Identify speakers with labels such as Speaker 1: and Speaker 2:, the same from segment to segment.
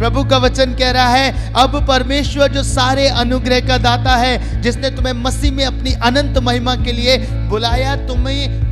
Speaker 1: प्रभु का वचन कह रहा है, अब परमेश्वर जो सारे अनुग्रह का दाता है, जिसने तुम्हें मसीह में अपनी अनंत महिमा के लिए बुलाया,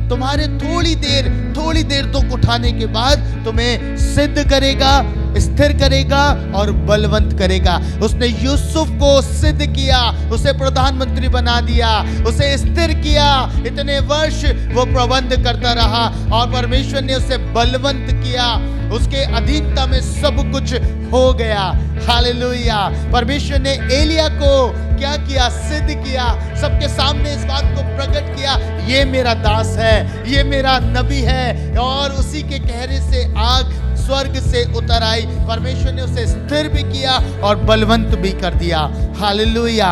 Speaker 1: तुम्हारे थोड़ी देर दुख उठाने के बाद तुम्हें सिद्ध करेगा, स्थिर करेगा और बलवंत करेगा। उसने यूसुफ को सिद्ध किया, उसे प्रधानमंत्री बना दिया, उसे स्थिर किया। इतने वर्ष वो प्रबंध करता रहा और परमेश्वर ने उसे बलवंत किया। उसके अधीनता में सब कुछ हो गया। हालेलुया। परमेश्वर ने एलिया को क्या किया? सिद्ध किया। सबके सामने इस बात को प्रकट किया, ये मेरा दास है, ये मेरा नबी है। और उसी के कहने से आग स्वर्ग से उतर आई। परमेश्वर ने उसे स्थिर भी किया और बलवंत भी कर दिया। हालेलुया।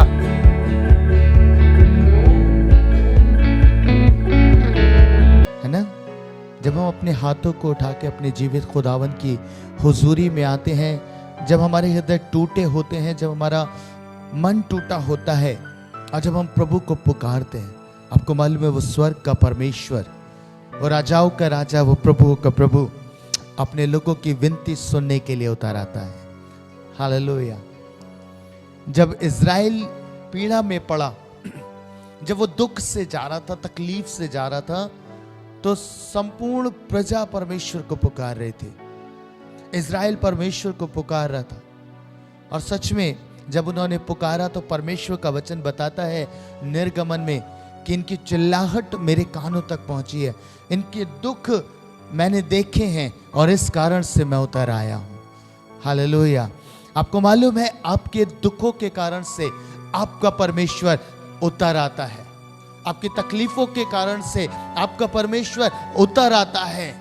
Speaker 1: है ना? जब हम अपने हाथों को उठा के अपने जीवित खुदावन की हुजूरी में आते हैं, जब हमारे हृदय टूटे होते हैं, जब हमारा मन टूटा होता है और जब हम प्रभु को पुकारते हैं, आपको मालूम है वो स्वर्ग का परमेश्वर, वो राजाओं का राजा, वो प्रभुओं का प्रभु अपने लोगों की विनती सुनने के लिए उतर आता है। हालेलुया। जब इज़राइल पीड़ा में पड़ा, जब वो दुख से जा रहा था, तकलीफ से जा रहा था, तो संपूर्ण प्रजा परमेश्वर को पुकार रहे थे। इज़राइल परमेश्वर को पुकार रहा था और सच में जब उन्होंने पुकारा तो परमेश्वर का वचन बताता है निर्गमन में कि इनकी चिल्लाहट मेरे कानों तक पहुंची है, इनके दुख मैंने देखे हैं और इस कारण से मैं उतर आया हूं। हालेलुया। आपको मालूम है आपके दुखों के कारण से आपका परमेश्वर उतर आता है, आपकी तकलीफों के कारण से आपका परमेश्वर उतर आता है।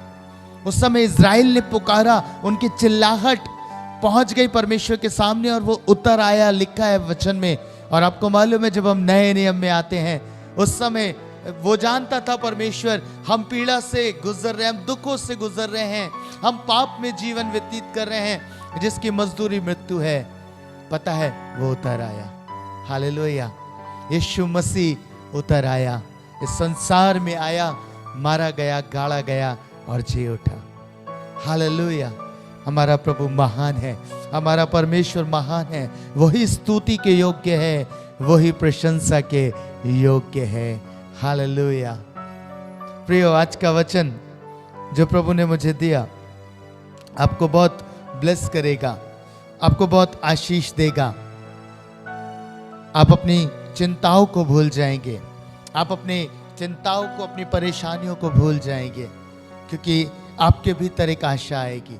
Speaker 1: उस समय इज़राइल ने पुकारा, उनकी चिल्लाहट पहुंच गई परमेश्वर के सामने और वो उतर आया, लिखा है वचन में। और आपको मालूम है जब हम नए नियम में आते हैं, उस समय वो जानता था परमेश्वर हम पीड़ा से गुजर रहे हैं, हम दुखों से गुजर रहे हैं, हम पाप में जीवन व्यतीत कर रहे हैं जिसकी मजदूरी मृत्यु है। पता है वो उतर आया। हालेलुया। यीशु मसीह उतर आया, इस संसार में आया, मारा गया, गाड़ा गया और जी उठा। हालेलुया। हमारा प्रभु महान है, हमारा परमेश्वर महान है, वही स्तुति के योग्य है, वही प्रशंसा के योग्य है। हालेलुया। प्रियो, आज का वचन जो प्रभु ने मुझे दिया आपको बहुत ब्लेस करेगा, आपको बहुत आशीष देगा। आप अपनी चिंताओं को भूल जाएंगे, आप अपनी चिंताओं को, अपनी परेशानियों को भूल जाएंगे, क्योंकि आपके भीतर एक आशा आएगी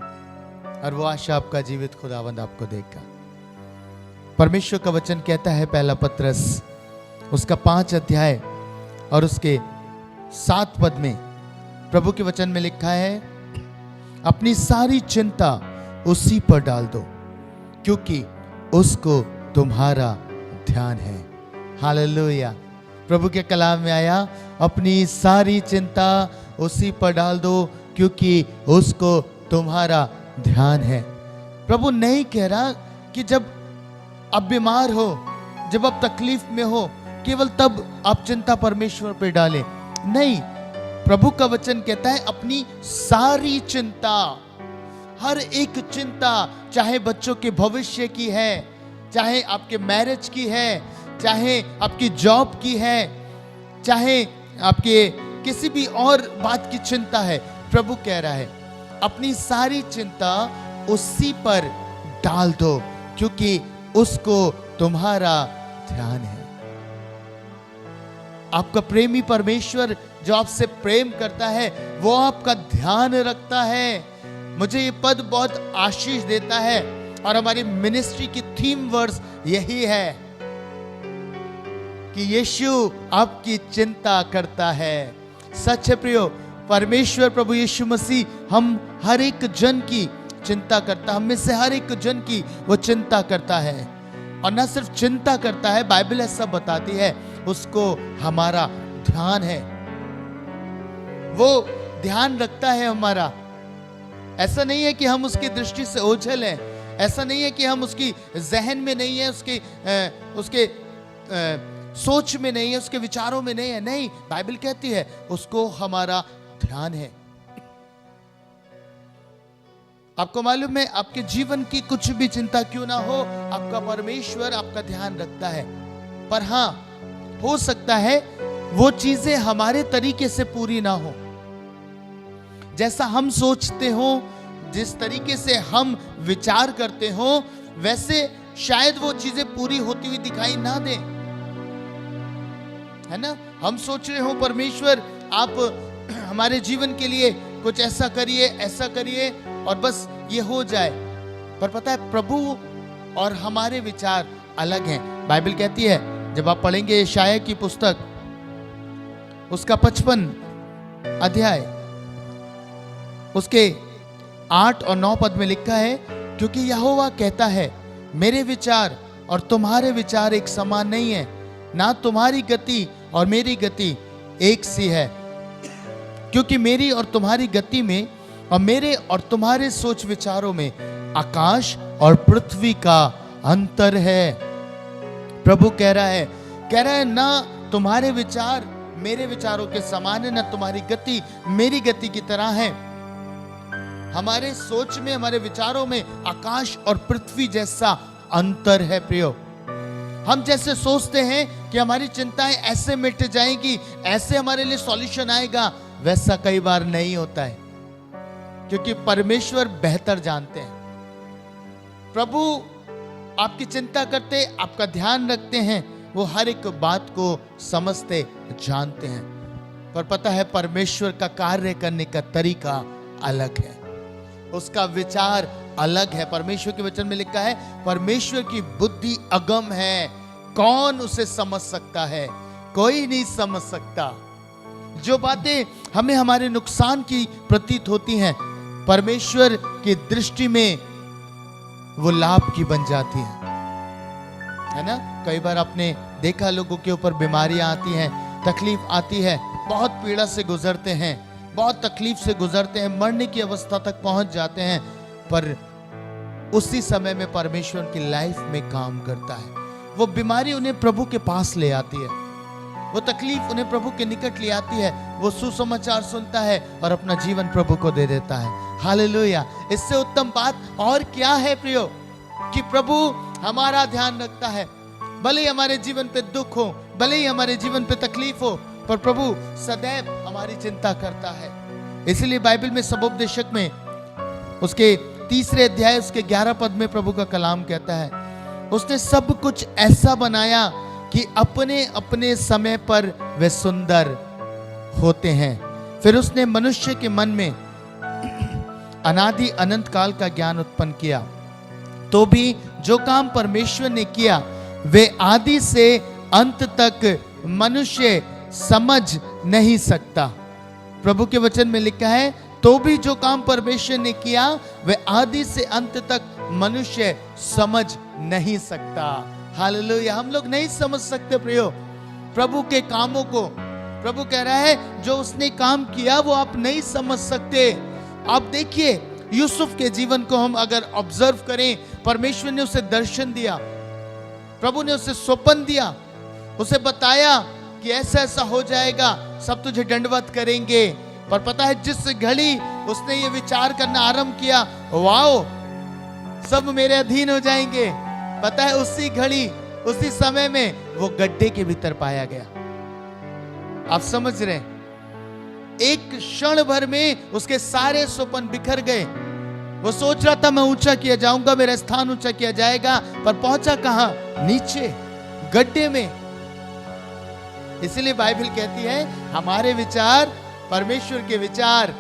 Speaker 1: और वो आशा आपका जीवित खुदावंद आपको देगा। परमेश्वर का वचन कहता है, पहला पत्रस उसका 5 अध्याय और उसके 7 पद में प्रभु के वचन में लिखा है, अपनी सारी चिंता उसी पर डाल दो क्योंकि उसको तुम्हारा ध्यान है। हालेलुया। प्रभु के कलाम में आया, अपनी सारी चिंता उसी पर डाल दो क्योंकि उसको तुम्हारा ध्यान है। प्रभु नहीं कह रहा कि जब आप बीमार हो, जब आप तकलीफ में हो, केवल तब आप चिंता परमेश्वर पे डालें। नहीं, प्रभु का वचन कहता है अपनी सारी चिंता, हर एक चिंता, चाहे बच्चों के भविष्य की है, चाहे आपके मैरिज की है, चाहे आपकी जॉब की है, चाहे आपके किसी भी और बात की चिंता है, प्रभु कह रहा है अपनी सारी चिंता उसी पर डाल दो क्योंकि उसको तुम्हारा ध्यान है। आपका प्रेमी परमेश्वर जो आपसे प्रेम करता है वो आपका ध्यान रखता है। मुझे ये पद बहुत आशीष देता है और हमारी मिनिस्ट्री की थीम वर्स यही है कि यीशु आपकी चिंता करता है। सच है प्रियो, परमेश्वर प्रभु यीशु मसीह हम हर एक जन की चिंता करता, हम में से हर एक जन की वो चिंता करता है। और न सिर्फ चिंता करता है, बाइबल ऐसा बताती है उसको हमारा ध्यान है, वो ध्यान रखता है हमारा। ऐसा नहीं है कि हम उसकी दृष्टि से ओझल हैं, ऐसा नहीं है कि हम उसकी जहन में नहीं है, उसके सोच में नहीं है, उसके विचारों में नहीं है। नहीं, बाइबल कहती है उसको हमारा ध्यान है। आपको मालूम है, आपके जीवन की कुछ भी चिंता क्यों ना हो, आपका परमेश्वर आपका ध्यान रखता है। पर हाँ, हो सकता है वो चीजें हमारे तरीके से पूरी ना हो, जैसा हम सोचते हो, जिस तरीके से हम विचार करते हो, वैसे शायद वो चीजें पूरी होती हुई दिखाई ना दे, है ना। हम सोच रहे हो परमेश्वर आप हमारे जीवन के लिए कुछ ऐसा करिए और बस ये हो जाए। पर पता है, प्रभु और हमारे विचार अलग हैं। बाइबल कहती है, जब आप पढ़ेंगे यशायाह की पुस्तक, उसका 55 अध्याय, उसके 8 और 9 पद में लिखा है, क्योंकि यहोवा कहता है, मेरे विचार और तुम्हारे विचार एक समान नहीं है, ना तुम्हारी गति और मेरी गति एक सी है। क्योंकि मेरी और तुम्हारी गति में और मेरे और तुम्हारे सोच विचारों में आकाश और पृथ्वी का अंतर है। प्रभु कह रहा है ना तुम्हारे विचार मेरे विचारों के समान है, ना तुम्हारी गति मेरी गति की तरह है। हमारे सोच में, हमारे विचारों में आकाश और पृथ्वी जैसा अंतर है प्रियो। हम जैसे सोचते हैं कि हमारी चिंताएं ऐसे मिट जाएंगी, ऐसे हमारे लिए सॉल्यूशन आएगा, वैसा कई बार नहीं होता है, क्योंकि परमेश्वर बेहतर जानते हैं। प्रभु आपकी चिंता करते, आपका ध्यान रखते हैं, वो हर एक बात को समझते, जानते हैं। पर पता है, परमेश्वर का कार्य करने का तरीका अलग है, उसका विचार अलग है। परमेश्वर के वचन में लिखा है, परमेश्वर की बुद्धि अगम है, कौन उसे समझ सकता है? कोई नहीं समझ सकता। जो बातें हमें हमारे नुकसान की प्रतीत होती हैं, परमेश्वर की दृष्टि में वो लाभ की बन जाती है ना। कई बार आपने देखा, लोगों के ऊपर बीमारियां आती हैं, तकलीफ आती है, बहुत पीड़ा से गुजरते हैं, बहुत तकलीफ से गुजरते हैं, मरने की अवस्था तक पहुंच जाते हैं, पर उसी समय में परमेश्वर की लाइफ में काम करता है। वो बीमारी उन्हें प्रभु के पास ले आती है, वो तकलीफ उन्हें प्रभु के निकट ले आती है, वो सुसमाचार सुनता है और अपना जीवन प्रभु को दे देता है। हालेलुया। इससे उत्तम बात और क्या है प्रियो, कि प्रभु हमारा ध्यान रखता है। भले ही हमारे जीवन पे दुख हो, भले ही हमारे जीवन पे तकलीफ हो, पर प्रभु सदैव हमारी चिंता करता है। इसलिए बाइबल में सबोपदेशक में उसके 3 अध्याय उसके 11 पद में प्रभु का कलाम कहता है, उसने सब कुछ ऐसा बनाया कि अपने अपने समय पर वे सुंदर होते हैं। फिर उसने मनुष्य के मन में अनादि अनंत काल का ज्ञान उत्पन्न किया, तो भी जो काम परमेश्वर ने किया वे आदि से अंत तक मनुष्य समझ नहीं सकता। प्रभु के वचन में लिखा है, तो भी जो काम परमेश्वर ने किया वे आदि से अंत तक मनुष्य समझ नहीं सकता। हालेलुया। हम लोग नहीं समझ सकते प्रियो प्रभु के कामों को। प्रभु कह रहा है, जो उसने काम किया वो आप नहीं समझ सकते। आप देखिए, यूसुफ के जीवन को हम अगर ऑब्जर्व करें, परमेश्वर ने उसे दर्शन दिया, प्रभु ने उसे स्वप्न दिया, उसे बताया कि ऐसा ऐसा हो जाएगा, सब तुझे दंडवत करेंगे। पर पता है, जिस घड़ी उसने ये विचार करना आरंभ किया, वाओ सब मेरे अधीन हो जाएंगे, पता है उसी घड़ी उसी समय में वो गड्ढे के भीतर पाया गया। आप समझ रहे हैं, एक क्षण भर में उसके सारे स्वप्न बिखर गए। वो सोच रहा था मैं ऊंचा किया जाऊंगा, मेरा स्थान ऊंचा किया जाएगा, पर पहुंचा कहां? नीचे, गड्ढे में। इसलिए बाइबल कहती है, हमारे विचार परमेश्वर के विचार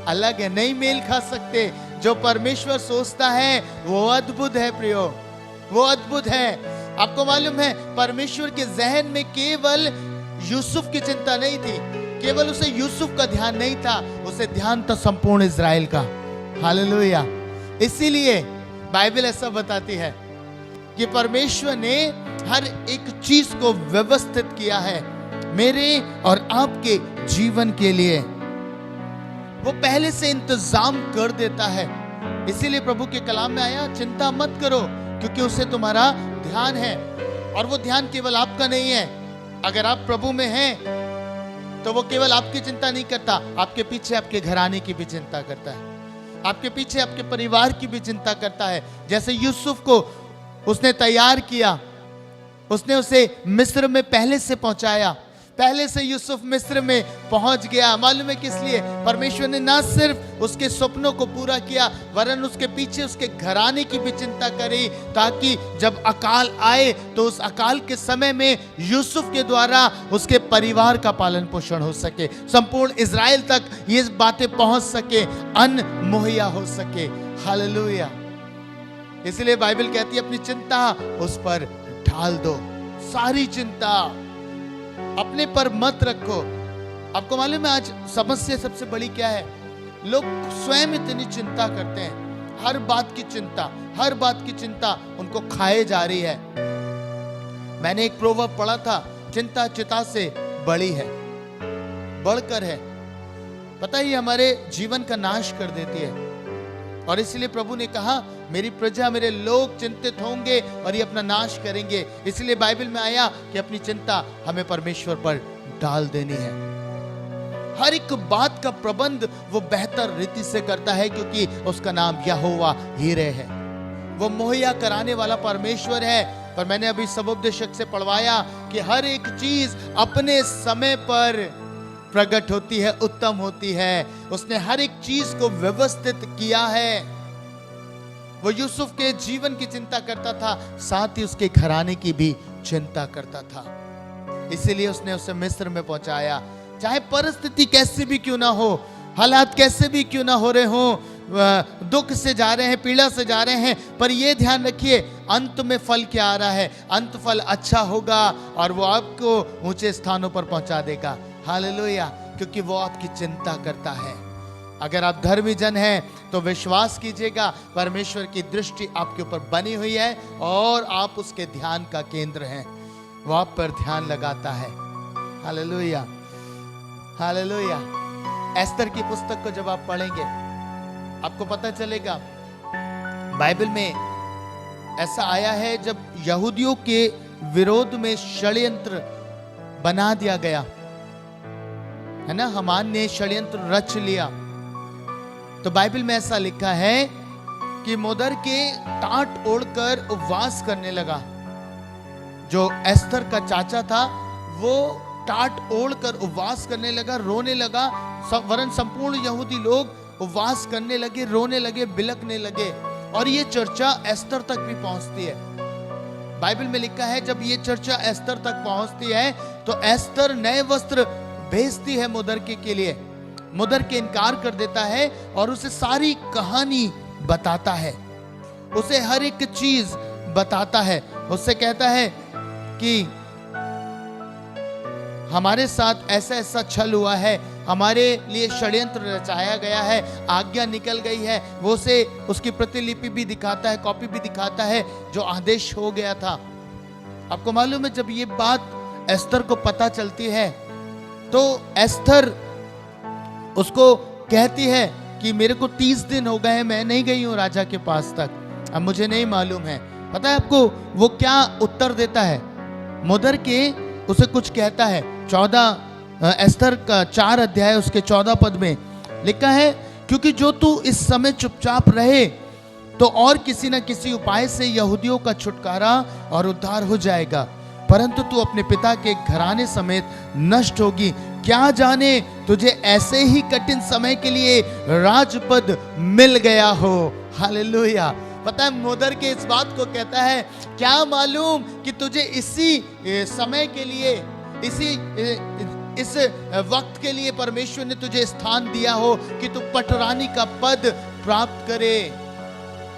Speaker 1: अलग है, नहीं मेल खा सकते। जो परमेश्वर सोचता है वो अद्भुत है प्रियो, वो अद्भुत है। आपको मालूम है, परमेश्वर के जहन में केवल यूसुफ की चिंता नहीं थी, केवल उसे यूसुफ का ध्यान नहीं था, उसे ध्यान था संपूर्ण इज़राइल का। हालेलुया। इसीलिए बाइबल ऐसा बताती है कि परमेश्वर ने हर एक चीज को व्यवस्थित किया है मेरे और आपके जीवन के लिए। वो पहले से इंतजाम कर देता है। इसीलिए प्रभु के कलाम में आया, चिंता मत करो, क्योंकि उसे तुम्हारा ध्यान है। और वो ध्यान केवल आपका नहीं है। अगर आप प्रभु में हैं तो वो केवल आपकी चिंता नहीं करता, आपके पीछे आपके घराने की भी चिंता करता है, आपके पीछे आपके परिवार की भी चिंता करता है। जैसे यूसुफ को उसने तैयार किया, उसने उसे मिस्र में पहले से पहुंचाया, पहले से यूसुफ मिस्र में पहुंच गया। मालूम है किस लिए? परमेश्वर ने ना सिर्फ उसके सपनों को पूरा किया, वरन उसके पीछे उसके घराने की भी चिंता करी, ताकि जब अकाल आए तो उस अकाल के समय में यूसुफ के द्वारा उसके परिवार का पालन पोषण हो सके, संपूर्ण इज़राइल तक ये बातें पहुंच सके, अन्न मुहैया हो सके। हालेलुया। इसलिए बाइबल कहती है अपनी चिंता उस पर ढाल दो, सारी चिंता अपने पर मत रखो। आपको मालूम है आज समस्या सबसे बड़ी क्या है? लोग स्वयं इतनी चिंता करते हैं, हर बात की चिंता, हर बात की चिंता उनको खाए जा रही है। मैंने एक प्रोवर्ब पढ़ा था, चिंता चिता से बड़ी है, बढ़कर है। पता ही हमारे जीवन का नाश कर देती है, और इसलिए प्रभु ने कहा मेरी प्रजा, मेरे लोग चिंतित होंगे और ये अपना नाश करेंगे। इसलिए बाइबल में आया कि अपनी चिंता हमें परमेश्वर पर डाल देनी है। हर एक बात का प्रबंध वो बेहतर रीति से करता है, क्योंकि उसका नाम यहोवा हीरे है। वो मुहैया कराने वाला परमेश्वर है। पर मैंने अभी सबोपदेशक से पढ़वाया कि हर एक चीज अपने समय पर प्रकट होती है, उत्तम होती है। उसने हर एक चीज को व्यवस्थित किया है। वो यूसुफ के जीवन की चिंता करता था, साथ ही उसके घराने की भी चिंता करता था। इसीलिए उसने उसे मिस्र में पहुंचाया। चाहे परिस्थिति कैसी भी क्यों ना हो, हालात कैसे भी क्यों ना हो रहे हो, दुख से जा रहे हैं, पीड़ा से जा रहे हैं, पर यह ध्यान रखिए अंत में फल क्या आ रहा है। अंत फल अच्छा होगा और वो आपको ऊंचे स्थानों पर पहुंचा देगा। हालेलुया। क्योंकि वो आपकी चिंता करता है। अगर आप धर्मी जन हैं तो विश्वास कीजिएगा, परमेश्वर की दृष्टि आपके ऊपर बनी हुई है और आप उसके ध्यान का केंद्र हैं। वो आप पर ध्यान लगाता है। Hallelujah, hallelujah. एस्तर की पुस्तक को जब आप पढ़ेंगे आपको पता चलेगा, बाइबल में ऐसा आया है जब यहूदियों के विरोध में षड्यंत्र बना दिया गया है ना, हामान ने षड्यंत्र रच लिया, तो बाइबल में ऐसा लिखा है कि मोदर के टाट ओढ़कर उपवास करने लगा। जो एस्तर का चाचा था वो टाट ओढ़कर उपवास करने लगा, रोने लगा। वरन संपूर्ण यहूदी लोग उपवास करने लगे, रोने लगे, बिलखने लगे, और ये चर्चा एस्तर तक भी पहुंचती है। बाइबल में लिखा है जब ये चर्चा एस्तर तक पहुंचती है तो एस्तर नए वस्त्र भेजती है मुदरके के लिए। मुदरके इनकार कर देता है और उसे सारी कहानी बताता है, उसे हर एक चीज बताता है। उससे कहता है कि हमारे साथ ऐसा ऐसा छल हुआ है, हमारे लिए षड्यंत्र रचाया गया है, आज्ञा निकल गई है। वो उसे उसकी प्रतिलिपि भी दिखाता है, कॉपी भी दिखाता है जो आदेश हो गया था। आपको मालूम है जब ये बात एस्तर को पता चलती है तो एस्तर उसको कहती है कि मेरे को 30 दिन हो गए, मैं नहीं गई हूं राजा के पास तक, अब मुझे नहीं मालूम है। पता है आपको वो क्या उत्तर देता है? मुदरके उसे कुछ कहता है। 14 एस्तर का 4 अध्याय उसके 14 पद में लिखा है, क्योंकि जो तू इस समय चुपचाप रहे तो और किसी न किसी उपाय से यहूदियों का छुटकारा और उद्धार हो जाएगा, परंतु तू अपने पिता के घराने समेत नष्ट होगी। क्या जाने तुझे ऐसे ही कठिन समय के लिए राजपद मिल गया हो। हालेलुया। पता है मुदरके इस बात को कहता है, क्या मालूम कि तुझे इसी समय के लिए, इस वक्त के लिए परमेश्वर ने तुझे स्थान दिया हो कि तू पटरानी का पद प्राप्त करे।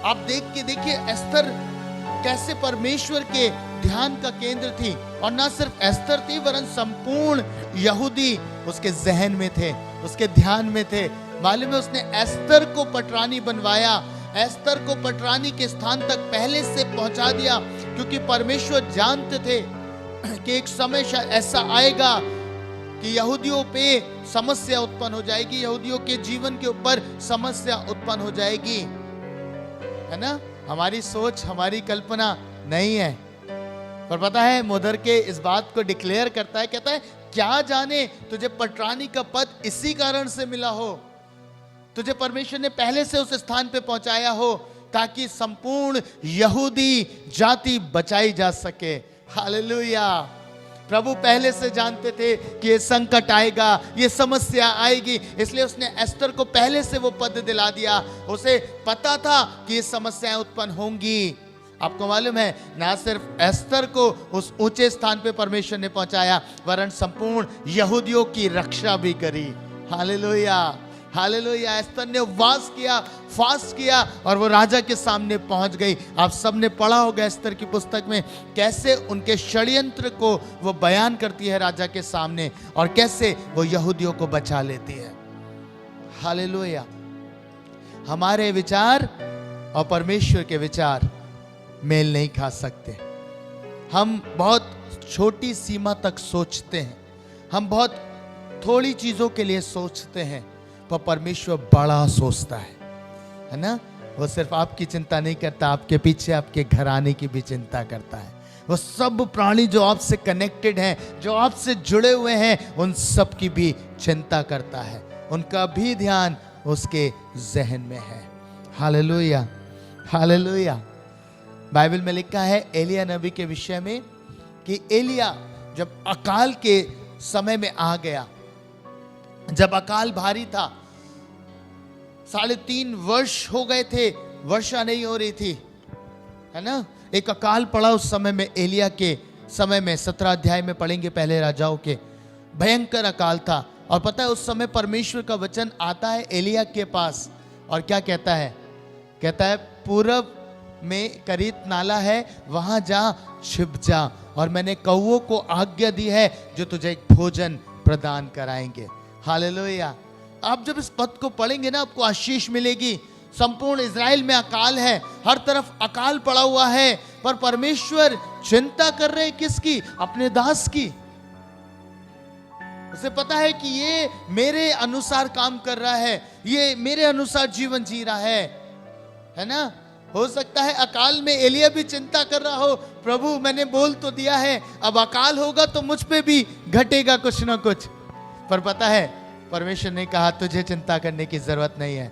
Speaker 1: आप देख के देखिए एस्तर कैसे परमेश्वर के ध्यान का केंद्र थी, और ना सिर्फ एस्तर थी वरन संपूर्ण यहूदी उसके जहन में थे, उसके ध्यान में थे। मालूम है उसने एस्तर को पटरानी बनवाया, एस्तर को पटरानी के स्थान तक पहले से पहुंचा दिया, क्योंकि परमेश्वर जानते थे कि एक समय ऐसा आएगा कि यहूदियों पे समस्या उत्पन्न हो जाएगी, यहूदियों के जीवन के ऊपर समस्या उत्पन्न हो जाएगी, है ना। हमारी सोच, हमारी कल्पना नहीं है, पर पता है मुदरके इस बात को डिक्लेयर करता है, कहता है क्या जाने तुझे पटरानी का पद इसी कारण से मिला हो, तुझे परमेश्वर ने पहले से उस स्थान पे पहुंचाया हो ताकि संपूर्ण यहूदी जाति बचाई जा सके। हालेलुया। प्रभु पहले से जानते थे कि ये संकट आएगा, ये समस्या आएगी, इसलिए उसने एस्तर को पहले से वो पद दिला दिया। उसे पता था कि ये समस्याएं उत्पन्न होंगी। आपको मालूम है, ना सिर्फ एस्तर को उस ऊंचे स्थान पे परमेश्वर ने पहुंचाया, वरन संपूर्ण यहूदियों की रक्षा भी करी। Hallelujah, hallelujah. एस्तर ने उपवास किया, फास्ट किया और वो राजा के सामने पहुंच गई। आप सबने पढ़ा होगा एस्तर की पुस्तक में कैसे उनके षड्यंत्र को वो बयान करती है राजा के सामने और कैसे वो यहूदियों को बचा लेती है। हालेलुया। हमारे विचार और परमेश्वर के विचार मेल नहीं खा सकते। हम बहुत छोटी सीमा तक सोचते हैं, हम बहुत थोड़ी चीजों के लिए सोचते हैं, पर परमेश्वर बड़ा सोचता है ना। वो सिर्फ आपकी चिंता नहीं करता, आपके पीछे आपके घराने की भी चिंता करता है। वो सब प्राणी जो आपसे कनेक्टेड हैं, जो आपसे जुड़े हुए हैं, उन सब की भी चिंता करता है। उनका भी ध्यान उसके जहन में है। Hallelujah, hallelujah. बाइबल में लिखा है एलिया नबी के विषय में कि एलिया जब अकाल के समय में आ गया, जब अकाल भारी था, 3.5 वर्ष हो गए थे, वर्षा नहीं हो रही थी, है ना। एक अकाल पड़ा उस समय में, एलिया के समय में। 17 अध्याय में पढ़ेंगे पहले राजाओं के। भयंकर अकाल था। और पता है उस समय परमेश्वर का वचन आता है एलिया के पास और क्या कहता है? कहता है पूरब में करीत नाला है, वहां जा छिप जा, और मैंने कौवों को आज्ञा दी है जो तुझे एक भोजन प्रदान कराएंगे। हालेलुया। आप जब इस पद को पढ़ेंगे ना, आपको आशीष मिलेगी। संपूर्ण इज़राइल में अकाल है, हर तरफ अकाल पड़ा हुआ है, पर परमेश्वर चिंता कर रहे हैं किसकी? अपने दास की। उसे पता है कि ये मेरे अनुसार काम कर रहा है, ये मेरे अनुसार जीवन जी रहा है ना। हो सकता है अकाल में एलिया भी चिंता कर रहा हो, प्रभु मैंने बोल तो दिया है, अब अकाल होगा तो मुझ पे भी घटेगा कुछ ना कुछ। पर पता है परमेश्वर ने कहा तुझे चिंता करने की जरूरत नहीं है,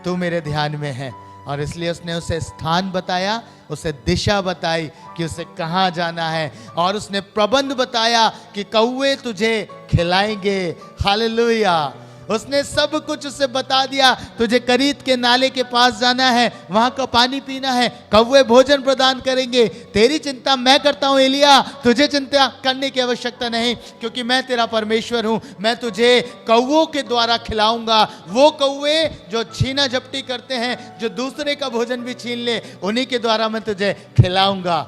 Speaker 1: तू मेरे ध्यान में है। और इसलिए उसने उसे स्थान बताया, उसे दिशा बताई कि उसे कहाँ जाना है, और उसने प्रबंध बताया कि कौवे तुझे खिलाएंगे। हालेलुया। उसने सब कुछ उसे बता दिया, तुझे करीत के नाले के पास जाना है, वहां का पानी पीना है, कौवे भोजन प्रदान करेंगे। तेरी चिंता मैं करता हूं एलिया, तुझे चिंता करने की आवश्यकता नहीं, क्योंकि मैं तेरा परमेश्वर हूं। मैं तुझे कौवों के द्वारा खिलाऊंगा। वो कौवे जो छीना झपटी करते हैं, जो दूसरे का भोजन भी छीन ले, उन्हीं के द्वारा मैं तुझे खिलाऊंगा।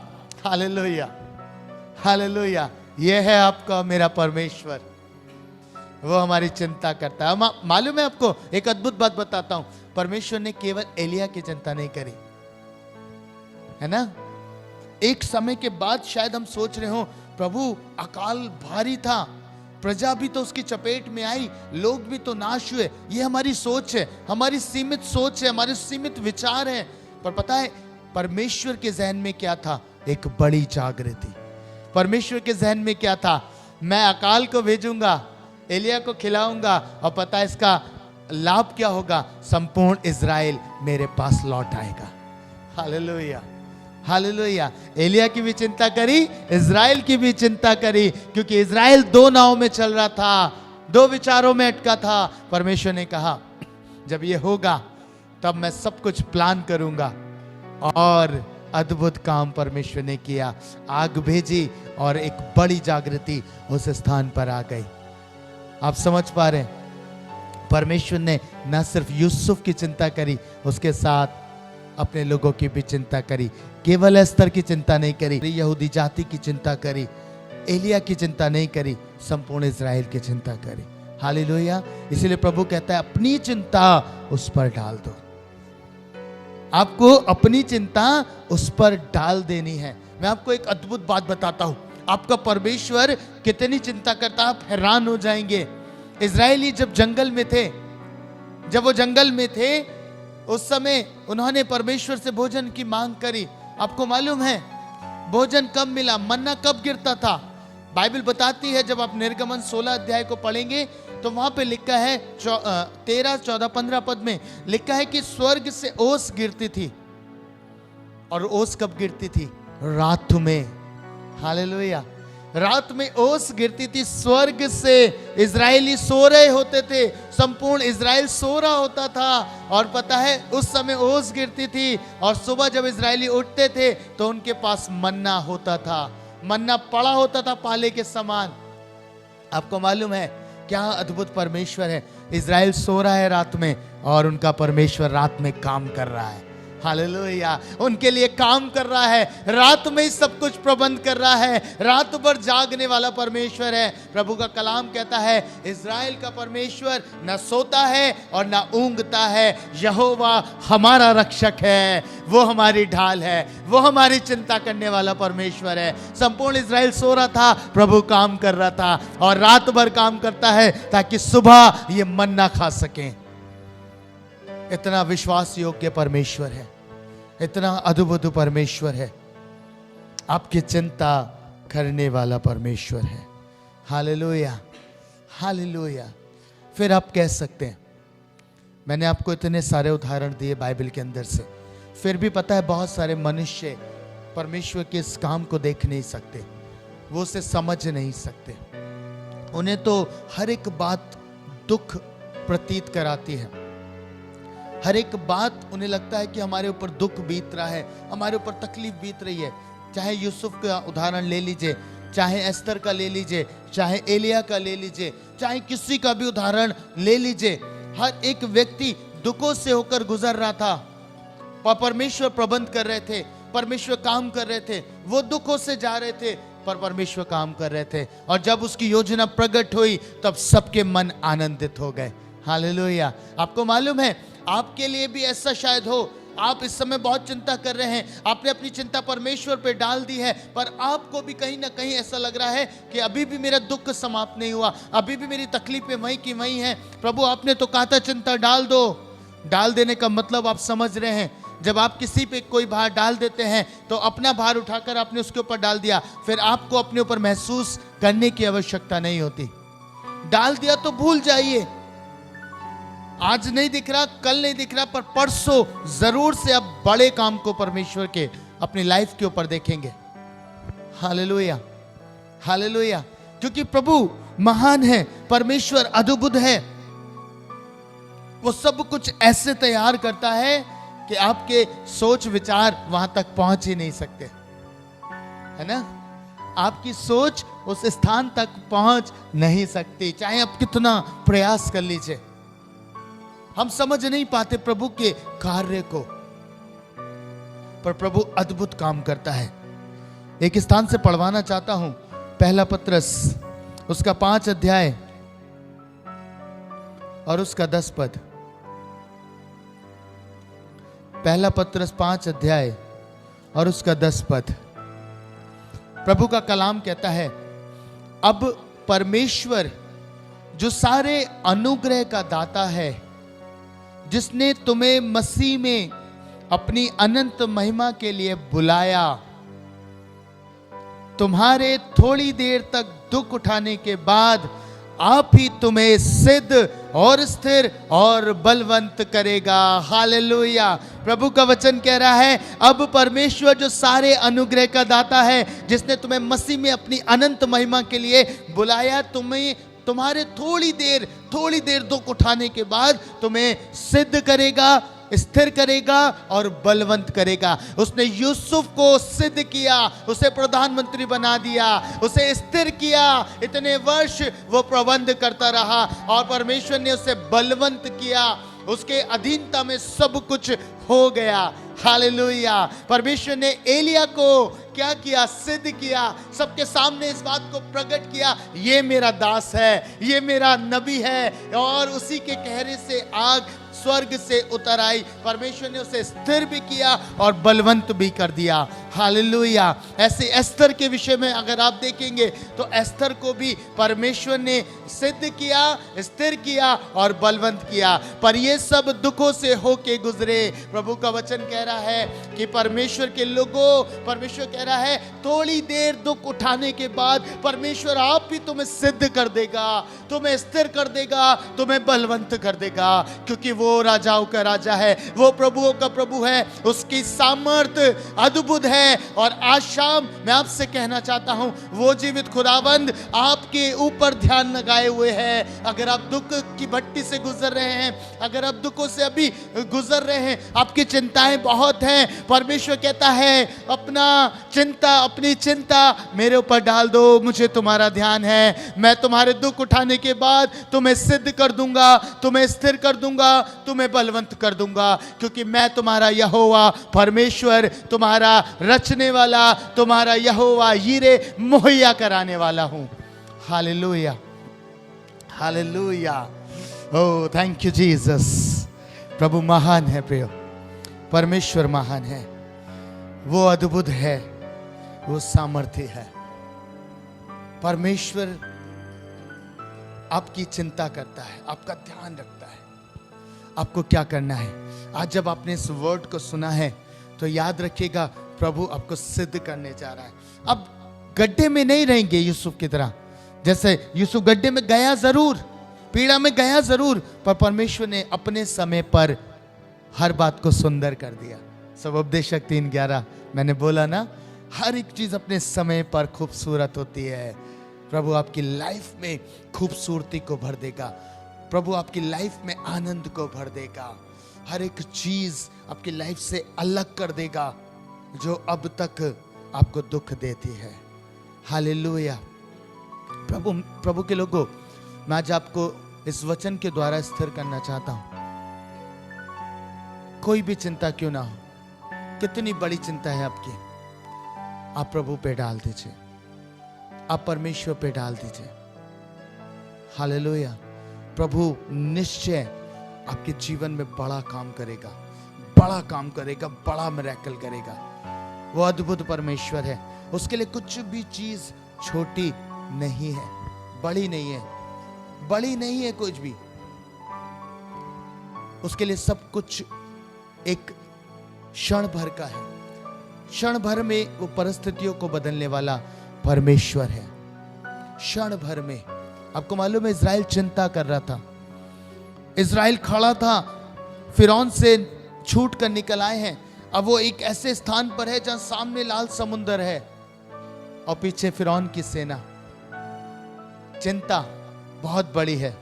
Speaker 1: Hallelujah, hallelujah. यह है आपका मेरा परमेश्वर, वो हमारी चिंता करता है। मालूम है आपको, एक अद्भुत बात बताता हूं, परमेश्वर ने केवल एलिया की चिंता नहीं करी, है ना। एक समय के बाद शायद हम सोच रहे हो प्रभु अकाल भारी था, प्रजा भी तो उसकी चपेट में आई, लोग भी तो नाश हुए। ये हमारी सोच है, हमारी सीमित सोच है, हमारे सीमित विचार है। पर पता है परमेश्वर के जहन में क्या था? एक बड़ी जागृति। परमेश्वर के जहन में क्या था? मैं अकाल को भेजूंगा, एलिया को खिलाऊंगा, और पता है इसका लाभ क्या होगा? संपूर्ण इज़राइल मेरे पास लौट आएगा। Hallelujah, hallelujah. एलिया की भी चिंता करी, इज़राइल की भी चिंता करी, क्योंकि इज़राइल 2 नाव में चल रहा था, 2 विचारों में अटका था। परमेश्वर ने कहा जब ये होगा तब मैं सब कुछ प्लान करूंगा, और अद्भुत काम परमेश्वर ने किया। आग भेजी और एक बड़ी जागृति उस स्थान पर आ गई। आप समझ पा रहे हैं, परमेश्वर ने न सिर्फ यूसुफ की चिंता करी, उसके साथ अपने लोगों की भी चिंता करी। केवल एस्तर की चिंता नहीं करी, यहूदी जाति की चिंता करी, एलिया की चिंता नहीं करी, संपूर्ण इज़राइल की चिंता करी। हालेलुया। इसीलिए प्रभु कहता है अपनी चिंता उस पर डाल दो। आपको अपनी चिंता उस पर डाल देनी है। मैं आपको एक अद्भुत बात बताता हूं, आपका परमेश्वर कितनी चिंता करता है, आप हैरान हो जाएंगे। इज़राइली जब जंगल में थे, जब वो जंगल में थे, उस समय उन्होंने परमेश्वर से भोजन की मांग करी। आपको मालूम है भोजन कब मिला? मन्ना कब गिरता था? बाइबल बताती है, जब आप निर्गमन 16 अध्याय को पढ़ेंगे तो वहां पे लिखा है 13, 14, 15 पद में लिखा है कि स्वर्ग से ओस गिरती थी। और ओस कब गिरती थी? रात में। हालेलुया। रात में ओस गिरती थी स्वर्ग से। इजरायली सो रहे होते थे, संपूर्ण इजराइल सो रहा होता था, और पता है उस समय ओस गिरती थी, और सुबह जब इजरायली उठते थे तो उनके पास मन्ना होता था, मन्ना पड़ा होता था पाले के समान। आपको मालूम है क्या अद्भुत परमेश्वर है? इजराइल सो रहा है रात में, और उनका परमेश्वर रात में काम कर रहा है। हालेलुया। उनके लिए काम कर रहा है, रात में ही सब कुछ प्रबंध कर रहा है। रात भर जागने वाला परमेश्वर है। प्रभु का कलाम कहता है, इजराइल का परमेश्वर न सोता है और न ऊंघता है। यहोवा हमारा रक्षक है, वो हमारी ढाल है, वो हमारी चिंता करने वाला परमेश्वर है। संपूर्ण इजराइल सो रहा था, प्रभु काम कर रहा था, और रात भर काम करता है ताकि सुबह ये मन्ना खा सकें। इतना विश्वास योग्य परमेश्वर है, इतना अद्भुत परमेश्वर है, आपकी चिंता करने वाला परमेश्वर है। Hallelujah, hallelujah. फिर आप कह सकते हैं, मैंने आपको इतने सारे उदाहरण दिए बाइबल के अंदर से, फिर भी पता है बहुत सारे मनुष्य परमेश्वर के इस काम को देख नहीं सकते, वो उसे समझ नहीं सकते। उन्हें तो हर एक बात दुख प्रतीत कराती है, हर एक बात उन्हें लगता है कि हमारे ऊपर दुख बीत रहा है, हमारे ऊपर तकलीफ बीत रही है। चाहे यूसुफ का उदाहरण ले लीजिए, चाहे एस्तर का ले लीजिए, चाहे एलिया का ले लीजिए, चाहे किसी का भी उदाहरण ले लीजिए, हर एक व्यक्ति दुखों से होकर गुजर रहा था। परमेश्वर प्रबंध कर रहे थे, परमेश्वर काम कर रहे थे, वो दुखों से जा रहे थे पर परमेश्वर काम कर रहे थे, और जब उसकी योजना प्रकट हुई तब सबके मन आनंदित हो गए। हालेलुया। आपको मालूम है आपके लिए भी ऐसा शायद हो, आप इस समय बहुत चिंता कर रहे हैं, आपने अपनी चिंता परमेश्वर पे डाल दी है, पर आपको भी कहीं ना कहीं ऐसा लग रहा है कि अभी भी मेरा दुख समाप्त नहीं हुआ, अभी भी मेरी तकलीफें वहीं की वहीं हैं। प्रभु आपने तो कहा था चिंता डाल दो। डाल देने का मतलब आप समझ रहे हैं, जब आप किसी पे कोई भार डाल देते हैं तो अपना भार उठाकर आपने उसके ऊपर डाल दिया, फिर आपको अपने ऊपर महसूस करने की आवश्यकता नहीं होती। डाल दिया तो भूल जाइए, आज नहीं दिख रहा, कल नहीं दिख रहा, पर परसों जरूर से आप बड़े काम को परमेश्वर के अपनी लाइफ के ऊपर देखेंगे। Hallelujah, hallelujah. क्योंकि प्रभु महान है, परमेश्वर अद्भुत है, वो सब कुछ ऐसे तैयार करता है कि आपके सोच विचार वहां तक पहुंच ही नहीं सकते, है ना? आपकी सोच उस स्थान तक पहुंच नहीं सकती, चाहे आप कितना प्रयास कर लीजिए। हम समझ नहीं पाते प्रभु के कार्य को, पर प्रभु अद्भुत काम करता है। एक स्थान से पढ़वाना चाहता हूं, पहला पत्रस उसका 5 अध्याय और उसका 10 पद। पहला पत्रस 5 अध्याय और उसका 10 पद। प्रभु का कलाम कहता है, अब परमेश्वर जो सारे अनुग्रह का दाता है, जिसने तुम्हें मसीह में अपनी अनंत महिमा के लिए बुलाया, तुम्हारे थोड़ी देर तक दुख उठाने के बाद आप ही तुम्हें सिद्ध और स्थिर और बलवंत करेगा। हालेलुया। प्रभु का वचन कह रहा है, अब परमेश्वर जो सारे अनुग्रह का दाता है, जिसने तुम्हें मसीह में अपनी अनंत महिमा के लिए बुलाया, तुम्हारे थोड़ी देर दुख उठाने के बाद तुम्हें सिद्ध करेगा, स्थिर करेगा और बलवंत करेगा। उसने यूसुफ को सिद्ध किया, उसे प्रधानमंत्री बना दिया, उसे स्थिर किया। इतने वर्ष वो प्रबंध करता रहा और परमेश्वर ने उसे बलवंत किया, उसके अधीनता में सब कुछ हो गया। हालेलुया। परमेश्वर ने एलिया को क्या किया? सिद्ध किया, सबके सामने इस बात को प्रकट किया, ये मेरा दास है, ये मेरा नबी है, और उसी के कहने से आग स्वर्ग से उतर आई। परमेश्वर ने उसे स्थिर भी किया और बलवंत भी कर दिया। हालेलुया। ऐसे एस्तर के विषय में अगर आप देखेंगे तो एस्तर को भी परमेश्वर ने सिद्ध किया, स्थिर किया और बलवंत किया, पर ये सब दुखों से होके गुजरे। प्रभु का वचन कह रहा है कि परमेश्वर के लोगों, परमेश्वर कह रहा है थोड़ी देर दुख उठाने के बाद परमेश्वर आप ही तुम्हें सिद्ध कर देगा, तुम्हें स्थिर कर देगा, तुम्हें बलवंत कर देगा, क्योंकि वो राजाओं का राजा है, वो प्रभुओं का प्रभु है, उसकी सामर्थ्य अद्भुत है। और आज शाम मैं आपसे कहना चाहता हूं, वो जीवित खुदावंद आपके ऊपर ध्यान लगाए हुए है। अगर आप दुख की भट्टी से गुजर रहे हैं, अगर आप दुखों से अभी गुजर रहे हैं, आपकी चिंताएं बहुत हैं, परमेश्वर कहता है अपनी चिंता मेरे ऊपर डाल दो, मुझे तुम्हारा ध्यान है, मैं तुम्हारे दुख उठाने के बाद तुम्हें सिद्ध कर दूंगा, तुम्हें स्थिर कर दूंगा, तुम्हें बलवंत कर दूंगा, क्योंकि मैं तुम्हारा यहोवा परमेश्वर, तुम्हारा रचने वाला, तुम्हारा यहोवा यीरे मुहैया कराने वाला हूं। Hallelujah, hallelujah. Oh thank you Jesus. प्रभु महान है प्रियो, परमेश्वर महान है, वो अद्भुत है, वो सामर्थ्य है। परमेश्वर आपकी चिंता करता है, आपका ध्यान रखता है। आपको क्या करना है? आज जब आपने इस वर्ड को सुना है तो याद रखिएगा, प्रभु आपको सिद्ध करने जा रहा है। अब गड्ढे में नहीं रहेंगे यूसुफ की तरह, जैसे यूसुफ गड्ढे में गया जरूर, पीड़ा में गया जरूर, पर परमेश्वर ने अपने समय पर हर बात को सुंदर कर दिया। सब उपदेशक 3:11 मैंने बोला ना, हर एक चीज अपने समय पर खूबसूरत होती है। प्रभु आपकी लाइफ में खूबसूरती को भर देगा, प्रभु आपकी लाइफ में आनंद को भर देगा, हर एक चीज आपकी लाइफ से अलग कर देगा जो अब तक आपको दुख देती है। हालेलुया। प्रभु के लोगों, मैं आज आपको इस वचन के द्वारा स्थिर करना चाहता हूं। कोई भी चिंता क्यों ना हो, कितनी बड़ी चिंता है आपकी, आप प्रभु पे डाल दीजिए, आप परमेश्वर पे डाल दीजिए। हालेलुया। प्रभु निश्चय आपके जीवन में बड़ा काम करेगा, बड़ा काम करेगा, बड़ा मिरेकल करेगा। वो अद्भुत परमेश्वर है, उसके लिए कुछ भी चीज छोटी नहीं है, बड़ी नहीं है, बड़ी नहीं है कुछ भी। उसके लिए सब कुछ एक क्षण भर का है, क्षण भर में वो परिस्थितियों को बदलने वाला परमेश्वर है। क्षण भर में। आपको मालूम है, इज़राइल चिंता कर रहा था, इज़राइल खड़ा था, फिरौन से छूट कर निकल आए हैं। अब वो एक ऐसे स्थान पर है जहां सामने लाल समुंदर है और पीछे फिरौन की सेना। चिंता बहुत बड़ी है,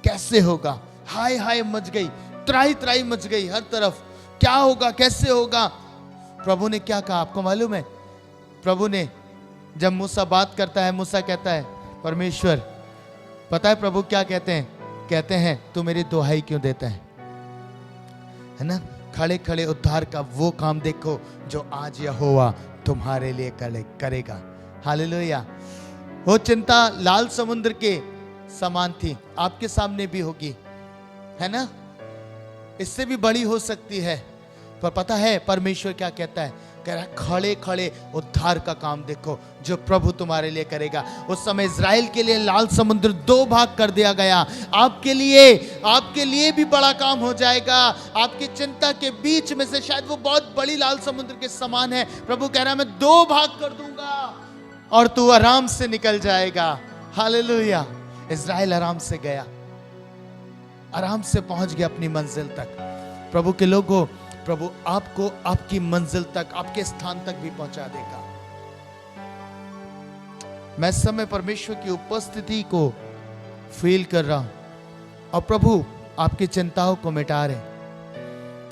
Speaker 1: कैसे होगा, हाय हाय मच गई, त्राही त्राही मच गई हर तरफ, क्या होगा, कैसे होगा। प्रभु ने क्या कहा आपको मालूम है? प्रभु ने जब मूसा बात करता है, मूसा कहता है परमेश्वर, पता है प्रभु क्या कहते हैं? कहते हैं तू मेरी दुहाई क्यों देता है ना? खड़े खड़े उद्धार का वो काम देखो जो आज यहोवा तुम्हारे लिए करेगा। हालेलुया। वो चिंता लाल समुद्र के समान थी, आपके सामने भी होगी, है ना? इससे भी बड़ी हो सकती है, पर पता है परमेश्वर क्या कहता है? कह रहा है खड़े खड़े उद्धार का काम देखो जो प्रभु तुम्हारे लिए करेगा। उस समय इज़राइल के लिए लाल समुद्र 2 भाग कर दिया गया, आपके लिए भी बड़ा काम हो जाएगा। आपकी चिंता के बीच में से शायद वो बहुत बड़ी लाल समुद्र के समान है, प्रभु कह रहा है मैं 2 भाग कर दूंगा और तू आराम से निकल जाएगा। हालेलुया। इज़राइल आराम से गया, आराम से पहुंच गया अपनी मंजिल तक। प्रभु के लोगों, प्रभु आपको आपकी मंजिल तक, आपके स्थान तक भी पहुंचा देगा। मैं इस समय परमेश्वर की उपस्थिति को फील कर रहा हूं और प्रभु आपकी चिंताओं को मिटा रहे।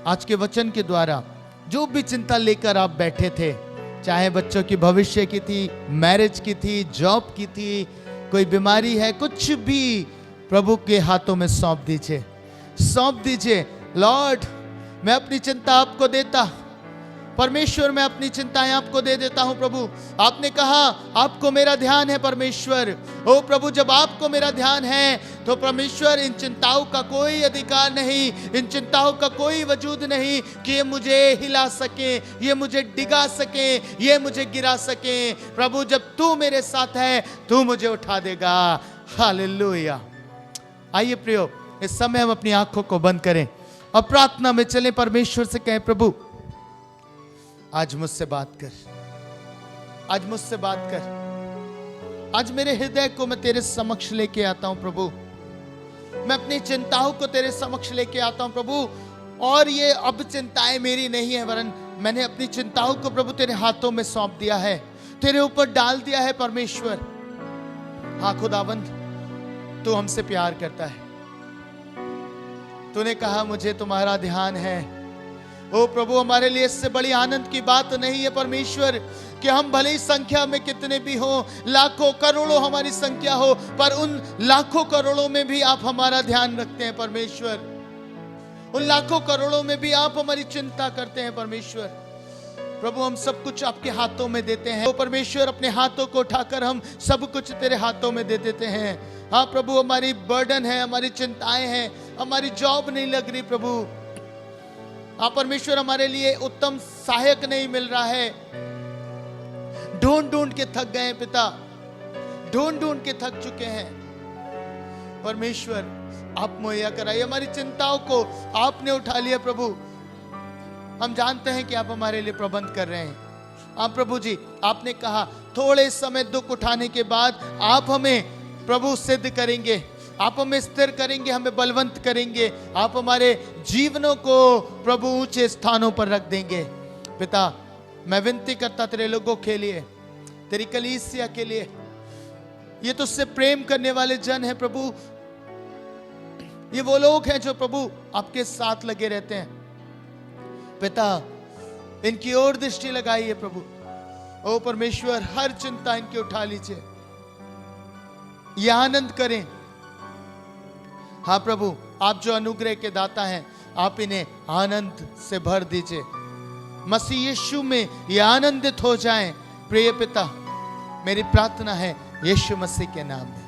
Speaker 1: आज के वचन के द्वारा जो भी चिंता लेकर आप बैठे थे, चाहे बच्चों की भविष्य की थी, मैरिज की थी, जॉब की थी, कोई बीमारी है, कुछ भी प्रभु के हाथों में सौंप दीजिए, सौंप दीजिए। लॉर्ड, मैं अपनी चिंता आपको देता, परमेश्वर मैं अपनी चिंताएं आपको दे देता हूं प्रभु। आपने कहा आपको मेरा ध्यान है परमेश्वर। ओ प्रभु, जब आपको मेरा ध्यान है तो परमेश्वर इन चिंताओं का कोई अधिकार नहीं, इन चिंताओं का कोई वजूद नहीं कि ये मुझे हिला सके, ये मुझे डिगा सके, ये मुझे गिरा सके। प्रभु, जब तू मेरे साथ है तू मुझे उठा देगा। हालेलुया। आइए प्रियो, इस समय हम अपनी आंखों को बंद करें और प्रार्थना में चलें। परमेश्वर से कहें, प्रभु आज मुझसे बात कर, आज मुझसे बात कर। आज मेरे हृदय को मैं तेरे समक्ष लेके आता हूं प्रभु। मैं अपनी चिंताओं को तेरे समक्ष लेके आता हूं प्रभु। और ये अब चिंताएं मेरी नहीं है, वरन मैंने अपनी चिंताओं को प्रभु तेरे हाथों में सौंप दिया है, तेरे ऊपर डाल दिया है परमेश्वर। हाँ खुदावंद, तू हमसे प्यार करता है। तूने कहा मुझे तुम्हारा ध्यान है। ओ प्रभु, हमारे लिए इससे बड़ी आनंद की बात नहीं है परमेश्वर कि हम भले ही संख्या में कितने भी हो, लाखों करोड़ों हमारी संख्या हो, पर उन लाखों करोड़ों में भी आप हमारा ध्यान रखते हैं परमेश्वर। उन लाखों करोड़ों में भी आप हमारी चिंता करते हैं परमेश्वर। प्रभु, हम सब कुछ आपके हाथों में देते हैं। ओ परमेश्वर, अपने हाथों को उठाकर हम सब कुछ तेरे हाथों में दे देते हैं। हाँ प्रभु, हमारी बर्डन है, हमारी चिंताएं हैं, हमारी जॉब नहीं लग रही प्रभु। हाँ परमेश्वर, हमारे लिए उत्तम सहायक नहीं मिल रहा है। ढूंढ ढूंढ के थक गए हैं पिता, ढूंढ ढूंढ के थक चुके हैं। परमेश्वर, आप मुहैया कराइए। हमारी चिंताओं को आपने उठा लिया प्रभु। हम जानते हैं कि आप हमारे लिए प्रबंध कर रहे हैं। हाँ प्रभु जी, आपने कहा थोड़े समय दुख उठाने के बाद आप हमें प्रभु सिद्ध करेंगे, आप हमें स्थिर करेंगे, हमें बलवंत करेंगे। आप हमारे जीवनों को प्रभु ऊंचे स्थानों पर रख देंगे। पिता, मैं विनती करता तेरे लोगों के लिए, तेरी कलीसिया के लिए, ये तुझसे प्रेम करने वाले जन हैं प्रभु। ये वो लोग हैं जो प्रभु आपके साथ लगे रहते हैं। पिता, इनकी ओर दृष्टि लगाइए प्रभु। ओ परमेश्वर, हर चिंता इनकी उठा लीजिए, ये आनंद करें। हाँ प्रभु, आप जो अनुग्रह के दाता हैं, आप इन्हें आनंद से भर दीजिए। मसीह यीशु में ये आनंदित हो जाएं। प्रिय पिता, मेरी प्रार्थना है यीशु मसीह के नाम में।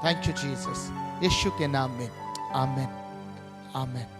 Speaker 1: थैंक यू जीसस, यीशु के नाम में। आमेन, आमेन।